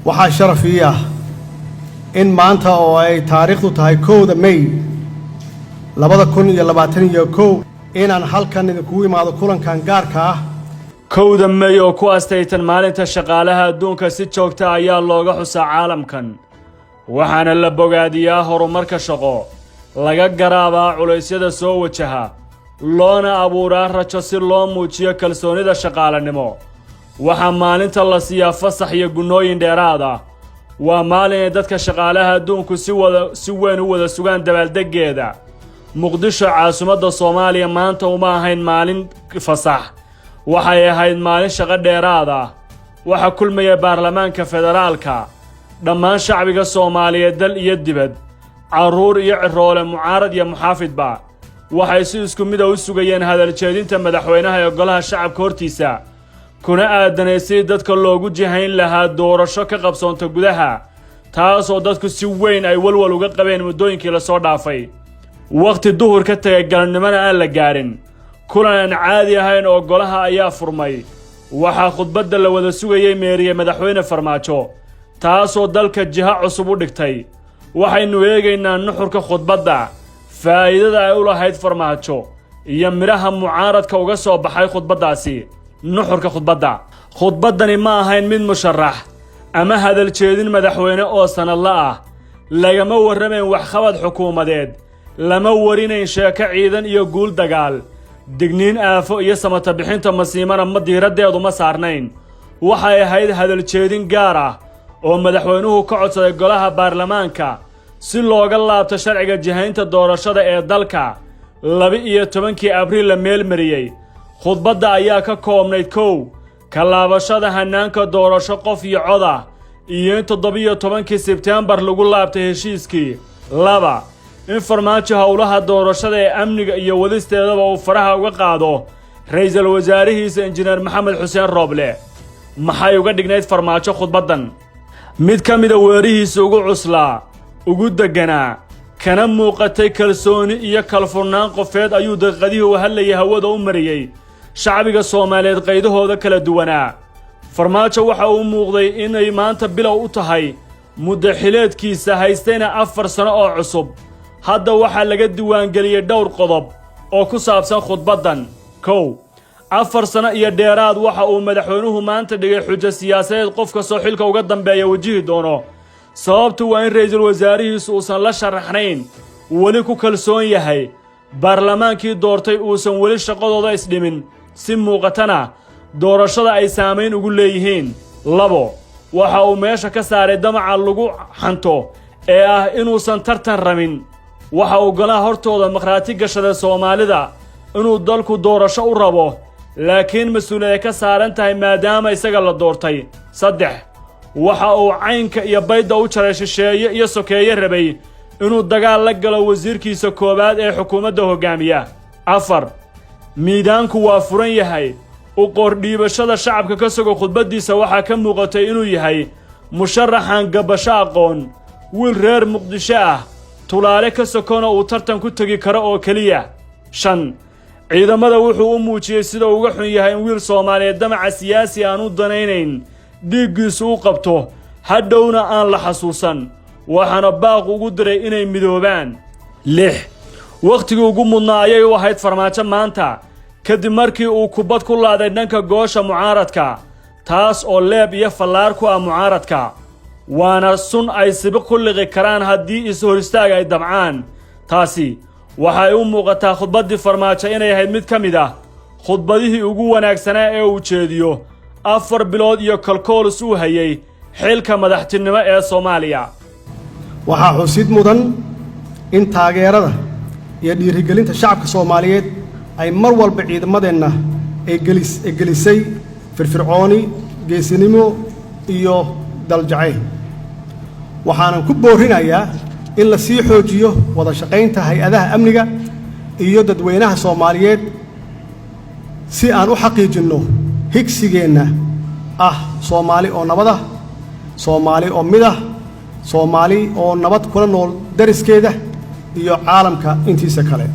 waxaa sharaf ii ah in maanta oo ay taariikhdu tahay 1 May 2021 inaan halkan idinku imaado kulankan gaarka ah 1 May oo ku astaytan maalinta shaqaalaha adduunka si joogta ayaa looga xusaa caalamkan waxaana la bogaadiyaa horumarka shaqo laga garaabaa culeysyada soo wajaha loona abuuraa rajo si loo muujiyo kalsoonida shaqaalanimo waxaa maalinta la siiyaa fasax iyo gunnooyin dheeraad ah waa maalin ay dadka shaqaalaha adduunku si weyn u wada sugaan dabaaldegeeda muqdisho caasimadda Soomaaliya maanta uma ahayn maalin fasax waxay ahayd maalin shaqo dheeraad ah waxa kulmaya baarlamaanka federaalka dhammaan shacbiga Soomaaliyeed dal iyo dibad caruur iyo ciroole mucaarad iyo muxaafidba waxay si isku mid ah u sugayeen hadal jeedinta madaxweynaha ee golaha shacabka hortiisa kuna aadanaysay dadka loogu jihayn lahaa doorasho ka qabsoonta gudaha taasoo dadku si weyn ay walwal uga qabeen muddooyinkii la soo dhaafay waqti duhur ka tagay galabnimada aan la gaarin kulan aan caadi ahayn oo golaha ayaa furmay waxaa khudbadda la wada sugayay meeriye madaxweyne Farmaajo taasoo dalka jiha cusub u dhigtay waxaynu eegaynaa nuxurka khudbadda faa'iidada ay u lahayd Farmaajo iyo miraha mucaaradka uga soo baxay khudbaddaasi nuxurka khudbaddani ma ahayn mid musharax ama hadal jeedin madaxweyne oo sanadla ah lagama warramayn waxqabad xukuumadeed lama warinayn sheeko ciidan iyo guul dagaal digniin aafo iyo samata bixinta masiimana ma diiradeedu ma saarnayn waxay ahayd hadal jeedin gaar ah oo madaxweynuhu ka codsaday golaha baarlamaanka si looga laabto sharciga jihaynta doorashada ee dalka 12 Abriil la meel mariyay khudbadda ayaa ka koobnayd 1 ka laabashada hanaanka doorasho qof iyo cod ah iyo 17 Sebtembar lagu laabtay heshiiskii 2 in Farmaajo howlaha doorashada ee amniga iyo wadisteedaba uu faraha uga qaado ra'iisul wasaarihiisa injineer Maxamed Xuseen Rooble maxay uga dhignayd Farmaajo khudbaddan mid ka mid ah weerihiisa ugu cuslaa ugu deganaa kana muuqatay kalsooni iyo kalfurnaan qofeed ayuu daqiiqadii u hadlayay hawada u mariyay shacbiga Soomaaliyeed qaydahooda kala duwanaa Farmaajo waxa uu muuqday inay maanta bilow u tahay muddo xileedkiisa haystayna 4 sano oo cusub hadda waxaa laga diiwaan galiyay dhowr qodob oo ku saabsan khudbaddan 1 4 sano iyo dheeraad waxa uu madaxweynuhu maanta dhigay xujo siyaasadeed qofka soo xilka uga dambeeya wajihi doono sababtu waa in ra'iisul wasaarihiisu uusan la sharaxnayn wali ku kalsoon yahay baarlamaankii doortay uusan wali shaqadooda isdhimin si muuqatana doorashada ay saameyn ugu leeyihiin 2 waxa uu meesha ka saaray damaca lagu xanto ee ah inuusan tartan rabin waxa uu golaha hortooda maqraati gashada Soomaalida inuu dalku doorasho u rabo laakiin mas'uuliyad ka saaran tahay maadaama isaga la doortay 3 waxa uu caynka iyo bayda u jaray shisheeye iyo sokeeye rabay inuu dagaal la galo wasiirkiisa koobaad ee xukuumadda hogaamiya 4 miidaanku waa furan yahay u qordhiibashada shacabka ka soo khudbadiisa waxa ka muuqatay inuu yahay musharaxan gabasho aqoon wiil reer Muqdisho ah tulaale ka sokona uu tartan ku tagi karo oo kaliya 5 ciidamada wuxuu u muujiyay sida uu uga xun yahay in wiil Soomaaliyeed damaca siyaasi aan u danaynayn dhiiggiisu u qabto hadhowna aan la xasuusan waxaana baaq ugu diray inay midoobaan 6 waqtigii ugu mudnaa ayay u ahayd Farmaajo maanta kadib markii uu kubad ku laaday dhanka goosha mucaaradka taas oo leeb iyo fallaar ku ah mucaaradka waana sun ay sibiq ku liqi karaan haddii is hor istaag ay dabcaan taasi waxay u muuqataa khudbaddii Farmaajo inay ahayd mid ka mid ah khudbadihii ugu wanaagsanaa ee uu jeediyo 4 bilood iyo kalkoolis uu hayay xilka madaxtinimo ee Soomaaliya waxaa xusid mudan in taageerada iyo dhiirigelinta shacabka Soomaaliyeed ay mar walba ciidamadeenna ay gelisay firfircooni geesinimo iyo daljacayl waxaanan ku boorinayaa in la sii xoojiyo wada shaqaynta hay'adaha amniga iyo dadweynaha Soomaaliyeed si aan u xaqiijino higsigeenna Soomaali oo nabad ah Soomaali oo mid ah Soomaali oo nabad kula nool dariskeeda iyo caalamka intiisa kale